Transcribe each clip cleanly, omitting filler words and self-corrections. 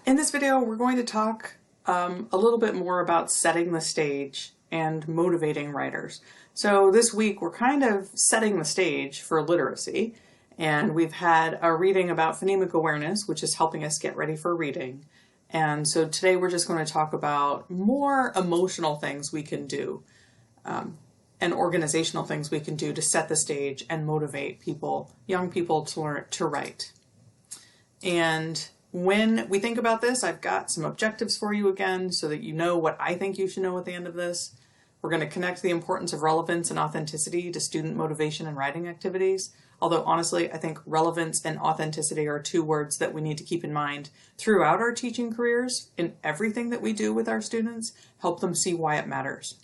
In this video, we're going to talk a little bit more about setting the stage and motivating writers. So this week, we're kind of setting the stage for literacy, and we've had a reading about phonemic awareness, which is helping us get ready for reading. And so today, we're just going to talk about more emotional things we can do and organizational things we can do to set the stage and motivate people, young people, to learn to write. And when we think about this, I've got some objectives for you again so that you know what I think you should know at the end of this. We're going to connect the importance of relevance and authenticity to student motivation and writing activities. Although honestly, I think relevance and authenticity are two words that we need to keep in mind throughout our teaching careers in everything that we do with our students, help them see why it matters.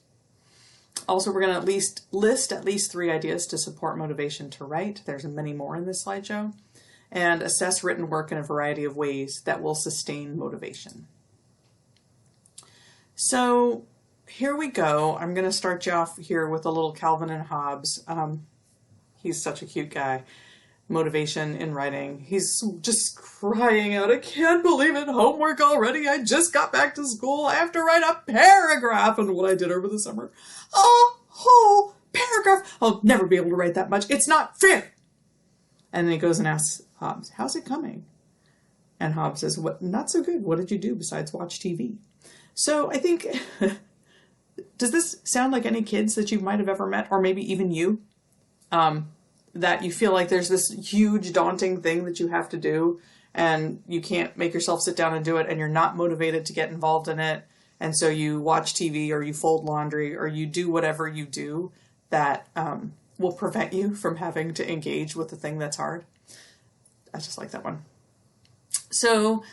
Also, we're going to list at least 3 ideas to support motivation to write. There's many more in this slideshow. And assess written work in a variety of ways that will sustain motivation. So here we go. I'm going to start you off here with a little Calvin and Hobbes. He's such a cute guy. Motivation in writing. He's just crying out, I can't believe it, homework already. I just got back to school. I have to write a paragraph on what I did over the summer. A whole paragraph. I'll never be able to write that much. It's not fair. And then he goes and asks Hobbes, how's it coming? And Hobbes says, "What? Not so good. What did you do besides watch TV?" So I think, does this sound like any kids that you might have ever met, or maybe even you, that you feel like there's this huge daunting thing that you have to do and you can't make yourself sit down and do it and you're not motivated to get involved in it, and so you watch TV or you fold laundry or you do whatever you do that will prevent you from having to engage with the thing that's hard? I just like that one. So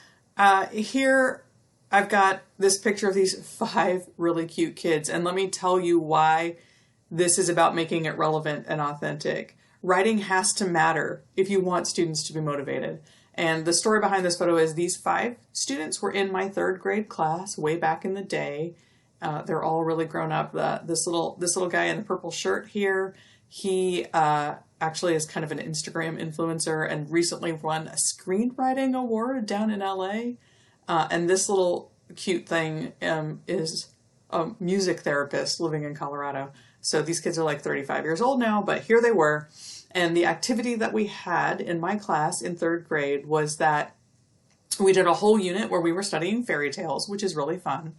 here I've got this picture of these 5 really cute kids, and let me tell you why this is about making it relevant and authentic. Writing has to matter if you want students to be motivated. And the story behind this photo is these 5 students were in my 3rd grade class way back in the day. They're all really grown up. This little guy in the purple shirt here, he actually is kind of an Instagram influencer and recently won a screenwriting award down in LA. And this little cute thing is a music therapist living in Colorado. So these kids are like 35 years old now, but here they were. And the activity that we had in my class in 3rd grade was that we did a whole unit where we were studying fairy tales, which is really fun.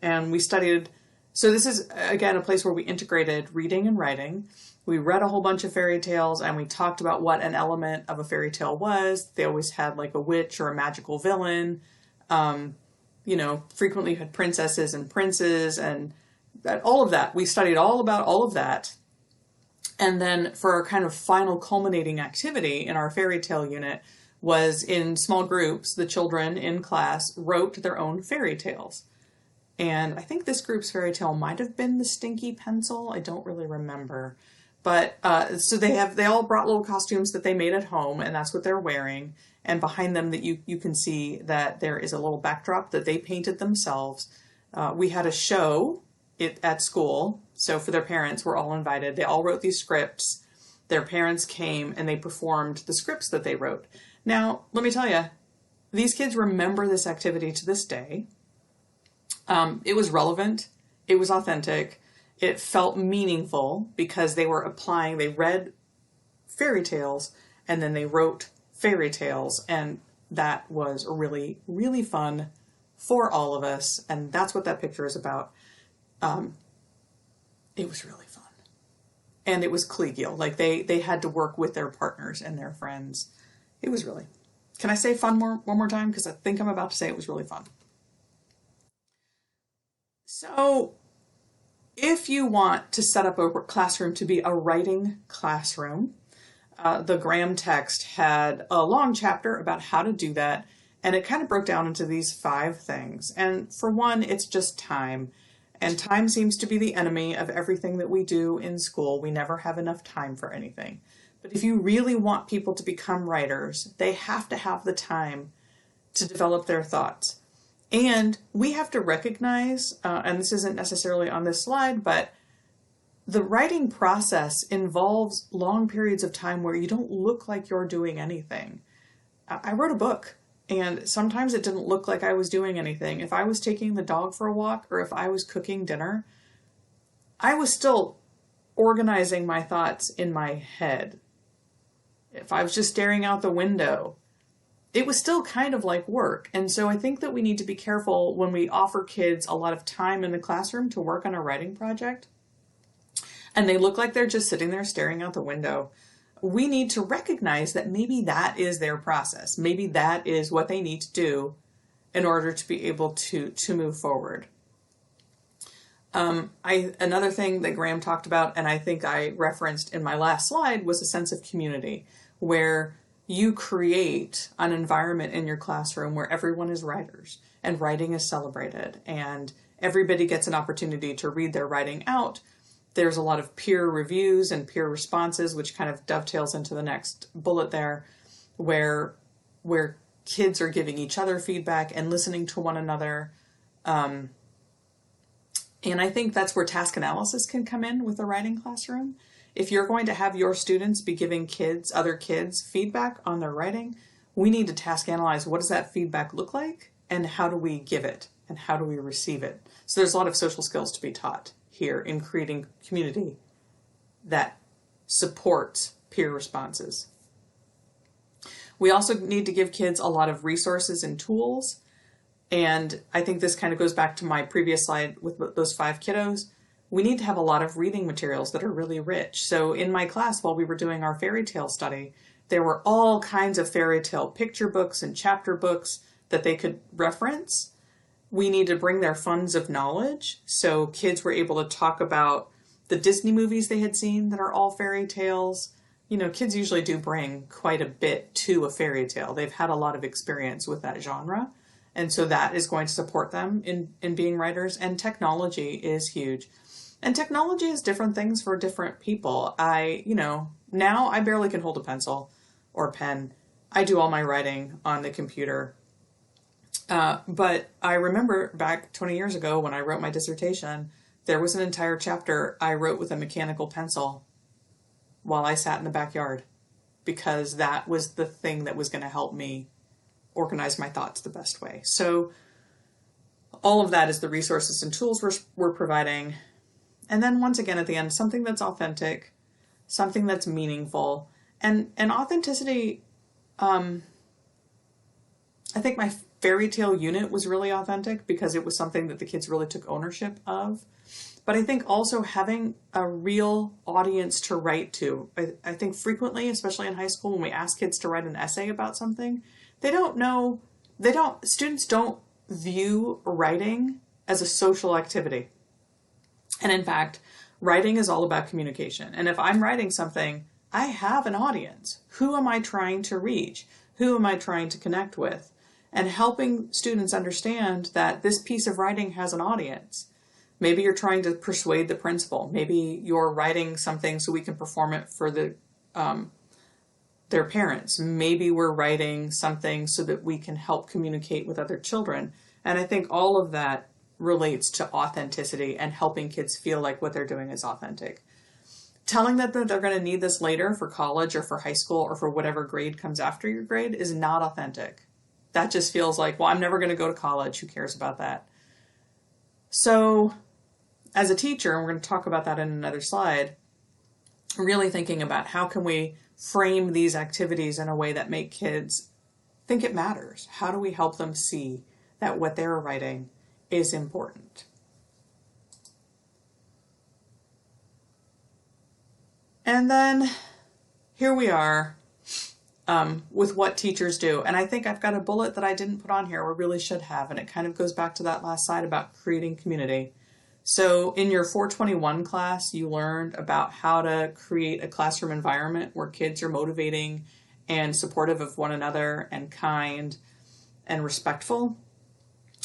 And we studied, so this is again a place where we integrated reading and writing. We read a whole bunch of fairy tales and we talked about what an element of a fairy tale was. They always had like a witch or a magical villain. You know, frequently you had princesses and princes and all of that. We studied all about all of that. And then for our kind of final culminating activity in our fairy tale unit was in small groups, the children in class wrote their own fairy tales. And I think this group's fairy tale might have been the Stinky Pencil. I don't really remember. But so they all brought little costumes that they made at home, and that's what they're wearing. And behind them that you can see that there is a little backdrop that they painted themselves. We had a show at school, so for their parents, we're all invited. They all wrote these scripts. Their parents came and they performed the scripts that they wrote. Now, let me tell you, these kids remember this activity to this day. It was relevant. It was authentic. It felt meaningful because they read fairy tales and then they wrote fairy tales, and that was really, really fun for all of us, and that's what that picture is about. It was really fun. And it was collegial. Like they had to work with their partners and their friends. It was really, can I say fun one more time? Because I think I'm about to say it was really fun. So if you want to set up a classroom to be a writing classroom, the Graham text had a long chapter about how to do that, and it kind of broke down into these 5 things. And for one, it's just time. And time seems to be the enemy of everything that we do in school. We never have enough time for anything. But if you really want people to become writers, they have to have the time to develop their thoughts. And we have to recognize, and this isn't necessarily on this slide, but the writing process involves long periods of time where you don't look like you're doing anything. I wrote a book And sometimes it didn't look like I was doing anything. If I was taking the dog for a walk or if I was cooking dinner, I was still organizing my thoughts in my head. If I was just staring out the window, it was still kind of like work. And so I think that we need to be careful when we offer kids a lot of time in the classroom to work on a writing project, and they look like they're just sitting there staring out the window. We need to recognize that maybe that is their process. Maybe that is what they need to do in order to be able to move forward. Another thing that Graham talked about, and I think I referenced in my last slide, was a sense of community, where you create an environment in your classroom where everyone is writers and writing is celebrated and everybody gets an opportunity to read their writing out. There's a lot of peer reviews and peer responses, which kind of dovetails into the next bullet there, where kids are giving each other feedback and listening to one another. And I think that's where task analysis can come in with the writing classroom. If you're going to have your students be giving other kids feedback on their writing, we need to task analyze what does that feedback look like and how do we give it and how do we receive it. So there's a lot of social skills to be taught here in creating community that supports peer responses. We also need to give kids a lot of resources and tools. And I think this kind of goes back to my previous slide with those 5 kiddos. We need to have a lot of reading materials that are really rich. So in my class, while we were doing our fairy tale study, there were all kinds of fairy tale picture books and chapter books that they could reference. We need to bring their funds of knowledge. So kids were able to talk about the Disney movies they had seen that are all fairy tales. You know, kids usually do bring quite a bit to a fairy tale. They've had a lot of experience with that genre. And so that is going to support them in being writers. And technology is huge. And technology is different things for different people. Now I barely can hold a pencil or a pen. I do all my writing on the computer. But I remember back 20 years ago when I wrote my dissertation, there was an entire chapter I wrote with a mechanical pencil while I sat in the backyard, because that was the thing that was going to help me organize my thoughts the best way. So all of that is the resources and tools we're providing. And then once again at the end, something that's authentic, something that's meaningful. And authenticity, I think my fairy tale unit was really authentic because it was something that the kids really took ownership of. But I think also having a real audience to write to. I think frequently, especially in high school, when we ask kids to write an essay about something, students don't view writing as a social activity. And in fact, writing is all about communication. And if I'm writing something, I have an audience. Who am I trying to reach? Who am I trying to connect with? And helping students understand that this piece of writing has an audience. Maybe you're trying to persuade the principal. Maybe you're writing something so we can perform it for their parents. Maybe we're writing something so that we can help communicate with other children. And I think all of that relates to authenticity and helping kids feel like what they're doing is authentic. Telling them that they're going to need this later for college or for high school or for whatever grade comes after your grade is not authentic. That just feels like, well, I'm never going to go to college. Who cares about that? So as a teacher, and we're going to talk about that in another slide, really thinking about how can we frame these activities in a way that make kids think it matters. How do we help them see that what they're writing is important? And then here we are with what teachers do. And I think I've got a bullet that I didn't put on here or really should have, and it kind of goes back to that last slide about creating community. So in your 421 class, you learned about how to create a classroom environment where kids are motivating and supportive of one another and kind and respectful.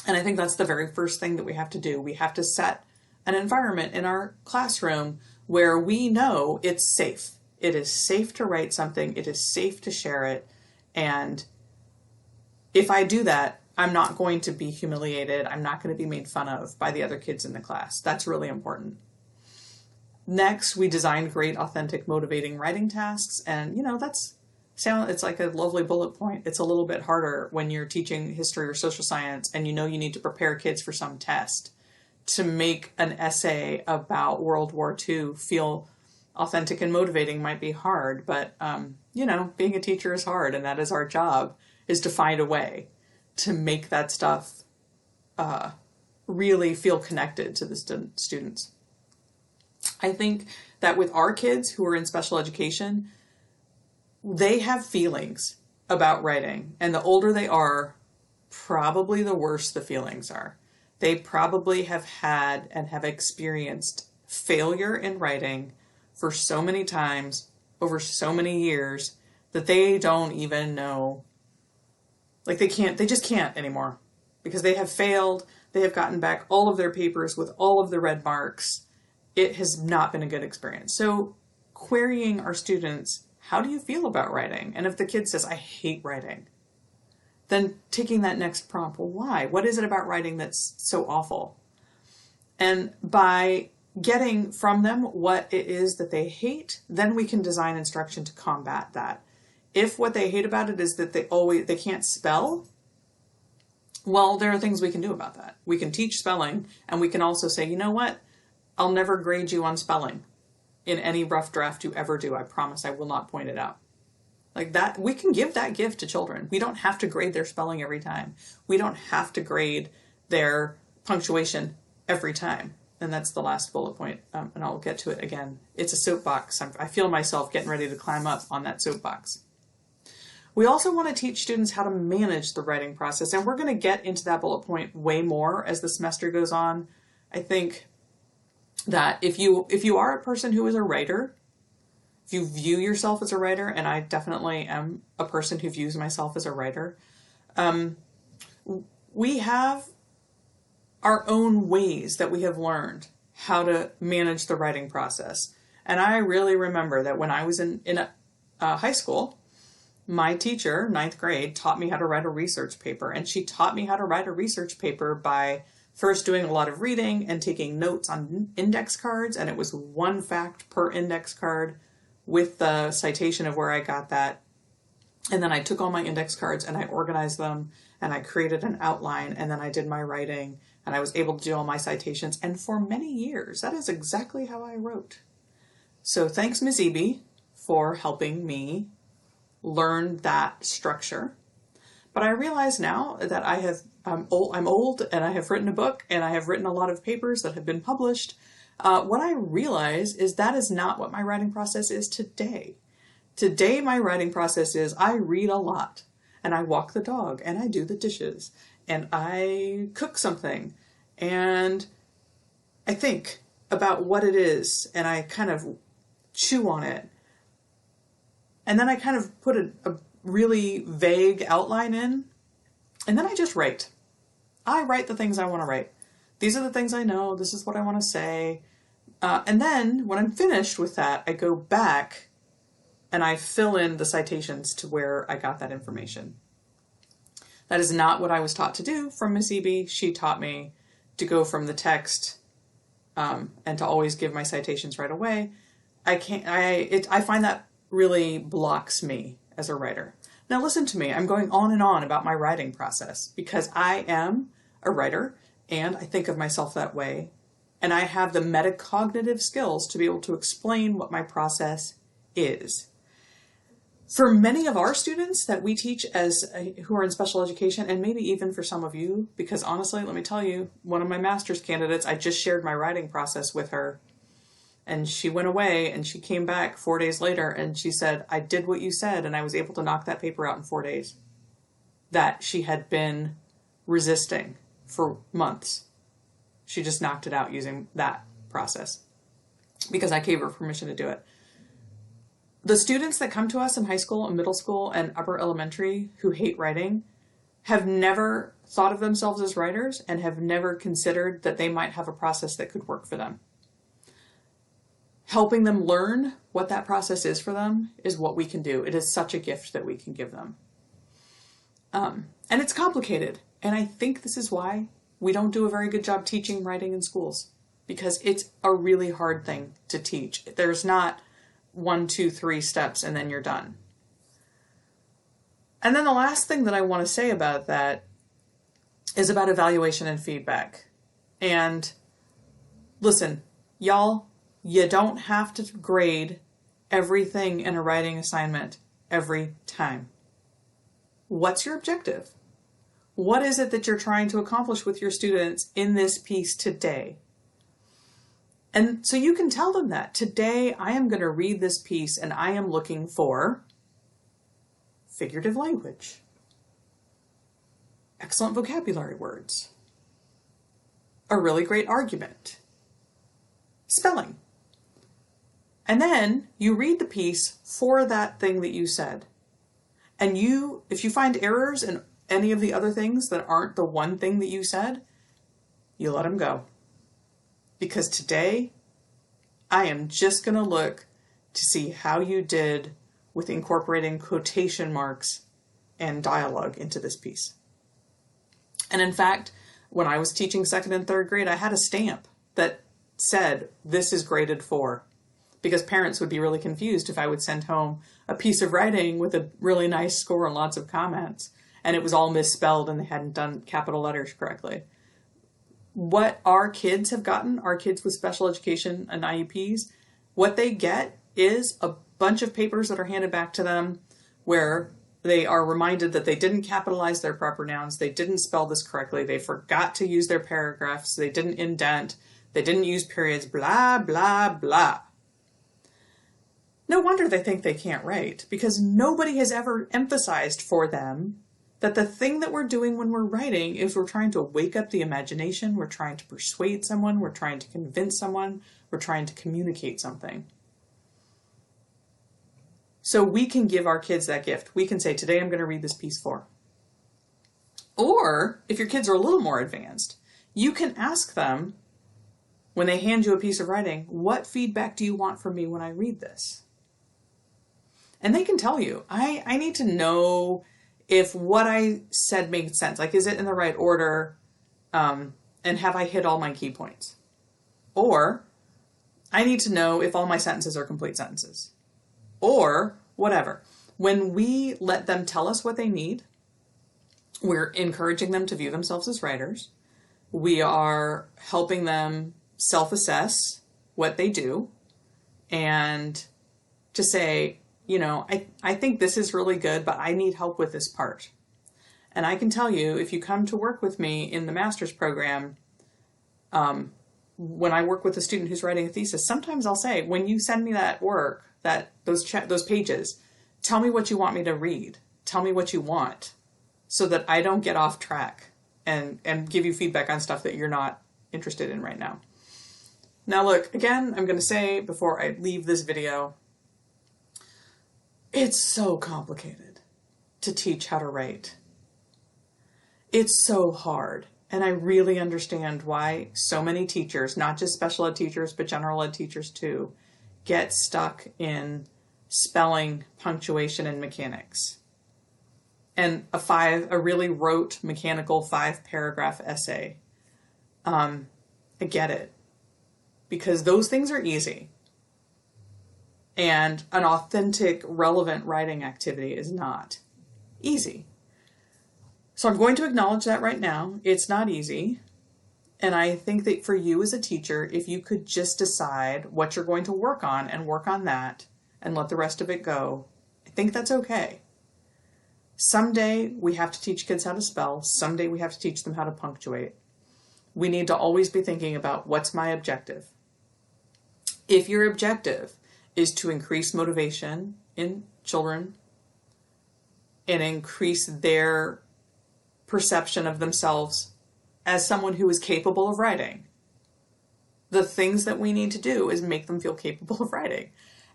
And I think that's the very first thing that we have to do. We have to set an environment in our classroom where we know it's safe. It is safe to write something. It is safe to share it. And if I do that, I'm not going to be humiliated. I'm not going to be made fun of by the other kids in the class. That's really important. Next, we designed great, authentic, motivating writing tasks. And, that's it's like a lovely bullet point. It's a little bit harder when you're teaching history or social science and you know you need to prepare kids for some test. To make an essay about World War II feel authentic and motivating might be hard, but being a teacher is hard, and that is our job, is to find a way to make that stuff really feel connected to the students. I think that with our kids who are in special education, they have feelings about writing, and the older they are, probably the worse the feelings are. They probably have had and have experienced failure in writing for so many times over so many years that they don't even know, like they just can't anymore, because they have failed. They have gotten back all of their papers with all of the red marks. It has not been a good experience. So querying our students, how do you feel about writing? And if the kid says, I hate writing, then taking that next prompt, well, why? What is it about writing that's so awful? And by getting from them what it is that they hate, then we can design instruction to combat that. If what they hate about it is that they can't spell, well, there are things we can do about that. We can teach spelling, and we can also say, you know what? I'll never grade you on spelling in any rough draft you ever do. I promise I will not point it out. Like that, we can give that gift to children. We don't have to grade their spelling every time. We don't have to grade their punctuation every time. And that's the last bullet point, and I'll get to it again. It's a soapbox. I feel myself getting ready to climb up on that soapbox. We also want to teach students how to manage the writing process, and we're going to get into that bullet point way more as the semester goes on. I think that if you are a person who is a writer, if you view yourself as a writer, and I definitely am a person who views myself as a writer, we have our own ways that we have learned how to manage the writing process. And I really remember that when I was in high school, my teacher, 9th grade, taught me how to write a research paper. And she taught me how to write a research paper by first doing a lot of reading and taking notes on index cards. And it was one fact per index card with the citation of where I got that. And then I took all my index cards and I organized them and I created an outline, and then I did my writing and I was able to do all my citations. And for many years, that is exactly how I wrote. So thanks, Ms. Eby, for helping me learn that structure. But I realize now that I'm old and I have written a book and I have written a lot of papers that have been published. What I realize is that is not what my writing process is today. Today, my writing process is I read a lot and I walk the dog and I do the dishes and I cook something and I think about what it is and I kind of chew on it. And then I kind of put a really vague outline in, and then I just write. I write the things I want to write. These are the things I know. This is what I want to say. And then when I'm finished with that, I go back and I fill in the citations to where I got that information. That is not what I was taught to do from Miss Eby. She taught me to go from the text and to always give my citations right away. I find that really blocks me as a writer. Now listen to me, I'm going on and on about my writing process because I am a writer and I think of myself that way. And I have the metacognitive skills to be able to explain what my process is. For many of our students that we teach who are in special education, and maybe even for some of you, because honestly, let me tell you, one of my master's candidates, I just shared my writing process with her. And she went away and she came back 4 days later and she said, I did what you said and I was able to knock that paper out in 4 days. That she had been resisting for months. She just knocked it out using that process because I gave her permission to do it. The students that come to us in high school and middle school and upper elementary who hate writing have never thought of themselves as writers and have never considered that they might have a process that could work for them. Helping them learn what that process is for them is what we can do. It is such a gift that we can give them. And it's complicated. And I think this is why we don't do a very good job teaching writing in schools, because it's a really hard thing to teach. There's not 1, 2, 3 steps and then you're done. And then the last thing that I want to say about that is about evaluation and feedback. And listen, y'all, you don't have to grade everything in a writing assignment every time. What's your objective? What is it that you're trying to accomplish with your students in this piece today? And so you can tell them that today I am going to read this piece and I am looking for figurative language, excellent vocabulary words, a really great argument, spelling. And then you read the piece for that thing that you said. And if you find errors in any of the other things that aren't the one thing that you said, you let them go. Because today, I am just going to look to see how you did with incorporating quotation marks and dialogue into this piece. And in fact, when I was teaching 2nd and 3rd grade, I had a stamp that said, "This is graded for," because parents would be really confused if I would send home a piece of writing with a really nice score and lots of comments, and it was all misspelled and they hadn't done capital letters correctly. What our kids have gotten, our kids with special education and IEPs, what they get is a bunch of papers that are handed back to them where they are reminded that they didn't capitalize their proper nouns, they didn't spell this correctly, they forgot to use their paragraphs, they didn't indent, they didn't use periods, blah, blah, blah. No wonder they think they can't write, because nobody has ever emphasized for them that the thing that we're doing when we're writing is we're trying to wake up the imagination, we're trying to persuade someone, we're trying to convince someone, we're trying to communicate something. So we can give our kids that gift. We can say, today I'm going to read this piece for. Or, if your kids are a little more advanced, you can ask them, when they hand you a piece of writing, what feedback do you want from me when I read this? And they can tell you, I need to know if what I said made sense. Like, is it in the right order? And have I hit all my key points? Or, I need to know if all my sentences are complete sentences. Or whatever. When we let them tell us what they need, we're encouraging them to view themselves as writers. We are helping them self-assess what they do and to say, you know, I think this is really good, but I need help with this part. And I can tell you, if you come to work with me in the master's program, when I work with a student who's writing a thesis, sometimes I'll say, when you send me that work, those pages, tell me what you want me to read. Tell me what you want so that I don't get off track and give you feedback on stuff that you're not interested in right now. Now look, again, I'm going to say before I leave this video, it's so complicated to teach how to write. It's so hard. And I really understand why so many teachers, not just special ed teachers, but general ed teachers too, get stuck in spelling, punctuation, and mechanics. And a really rote, mechanical 5-paragraph essay. I get it. Because those things are easy. And an authentic, relevant writing activity is not easy. So I'm going to acknowledge that right now. It's not easy. And I think that for you as a teacher, if you could just decide what you're going to work on and work on that and let the rest of it go, I think that's okay. Someday we have to teach kids how to spell. Someday we have to teach them how to punctuate. We need to always be thinking about what's my objective. If your objective is to increase motivation in children and increase their perception of themselves as someone who is capable of writing, the things that we need to do is make them feel capable of writing.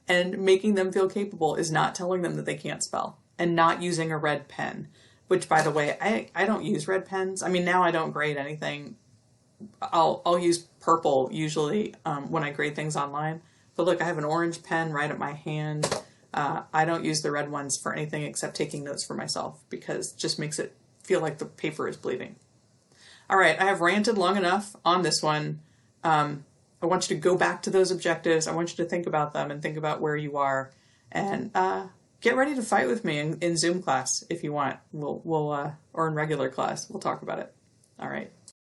And making them feel capable is not telling them that they can't spell and not using a red pen, which, by the way, I don't use red pens. I mean, now I don't grade anything. I'll use purple usually when I grade things online. But look, I have an orange pen right at my hand. I don't use the red ones for anything except taking notes for myself because it just makes it feel like the paper is bleeding. All right, I have ranted long enough on this one. I want you to go back to those objectives. I want you to think about them and think about where you are and get ready to fight with me in Zoom class if you want. We'll or in regular class. We'll talk about it. All right.